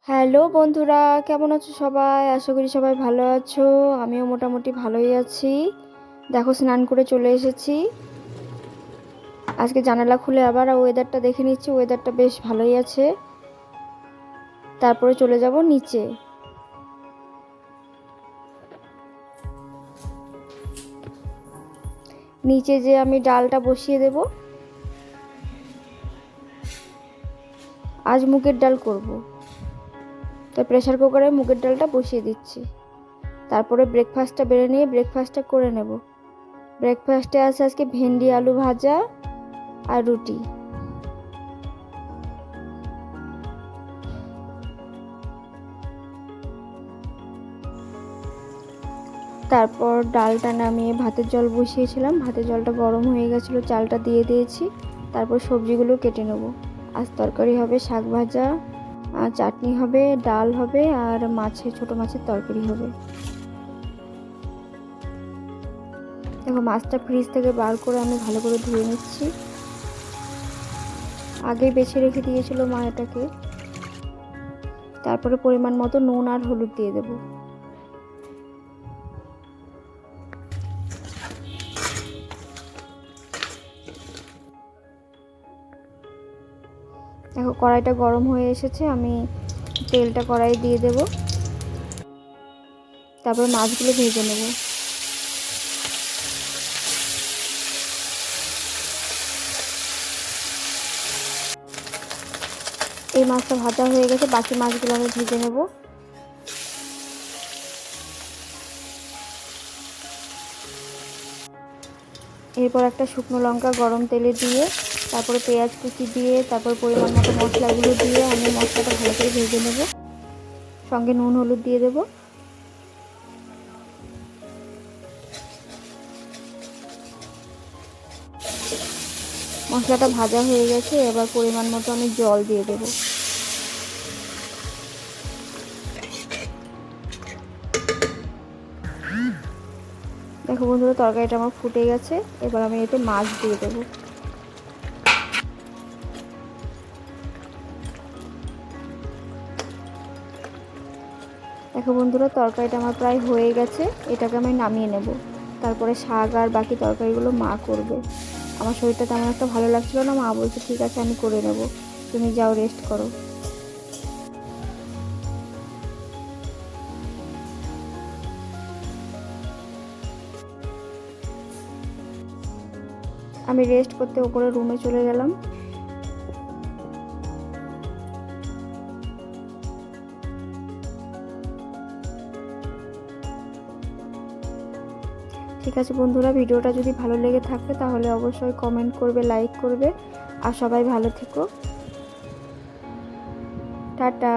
Hello বন্ধুরা, কেমন আছো সবাই? আশা করি সবাই ভালো আছো। আমিও মোটামুটি ভালোই আছি। দেখো, স্নান করে চলে এসেছি। আজকে জানালা খুলে আবার ওয়েদারটা দেখে নিচ্ছি। ওয়েদারটা বেশ ভালোই আছে। তারপরে চলে যাব নিচে। নিচে যে আমি ডালটা বসিয়ে দেব। আজ মুগের ডাল করব। তো প্রেসার কুকারে মুগের ডালটা বসিয়ে দিচ্ছি। তারপরে ব্রেকফাস্টটা বেড়ে নিয়ে ব্রেকফাস্টটা করে নেব। ব্রেকফাস্টে আছে আজকে ভেন্ডি আলু ভাজা আর রুটি। তারপর ডালটা নামিয়ে ভাতের জল বসিয়েছিলাম। ভাতের জলটা গরম হয়ে গেছিলো, চালটা দিয়ে দিয়েছি। তারপর সবজিগুলো কেটে নেব। আজ তরকারি হবে শাক ভাজা, চাটনি হবে, ডাল হবে আর ছোটো মাছের তরকারি হবে। দেখো, মাছটা ফ্রিজ থেকে বার করে আমি ভালো করে ধুয়ে নিচ্ছি। আগেই বেছে রেখে দিয়েছিল মা এটাকে। তারপরে পরিমাণ মতো নুন আর হলুদ দিয়ে দেবো। দেখো, কড়াইটা গরম হয়ে এসেছে। আমি তেলটা কড়াই দিয়ে দেব। তারপর মাছগুলো ভেজে নেব। এই মাছটা ভাজা হয়ে গেছে, বাকি মাছগুলো আমি ভেজে নেব। এরপর একটা শুকনো লঙ্কা গরম তেলে দিয়ে, তারপরে পেঁয়াজ কুচি দিয়ে, তারপর পরিমাণ মতো মশলাগুলো দিয়ে আমি মশলাটা ভালো করে ভেজে নেব। সঙ্গে নুন হলুদ দিয়ে দেব। মশলাটা ভাজা হয়ে গেছে, এবার পরিমাণ মতো আমি জল দিয়ে দেব। দেখো বন্ধুরা, তরকারিটা আমার ফুটে গেছে। এবার আমি এতে মাছ দিয়ে দেবো। দেখো বন্ধুরা, তরকারিটা আমার প্রায় হয়ে গেছে। এটাকে আমি নামিয়ে নেব। তারপরে শাক আর বাকি তরকারিগুলো মা করবে। আমার শরীরটা তেমন একটা ভালো লাগছিল না। মা বলছে ঠিক আছে, আমি করে নেব, তুমি যাও রেস্ট করো। আমি রেস্ট করতে ওপরে রুমে চলে গেলাম। ঠিক আছে বন্ধুরা, ভিডিওটা যদি ভালো লেগে থাকে তাহলে অবশ্যই কমেন্ট করবে, লাইক করবে। আর সবাই ভালো থেকো। টাটা।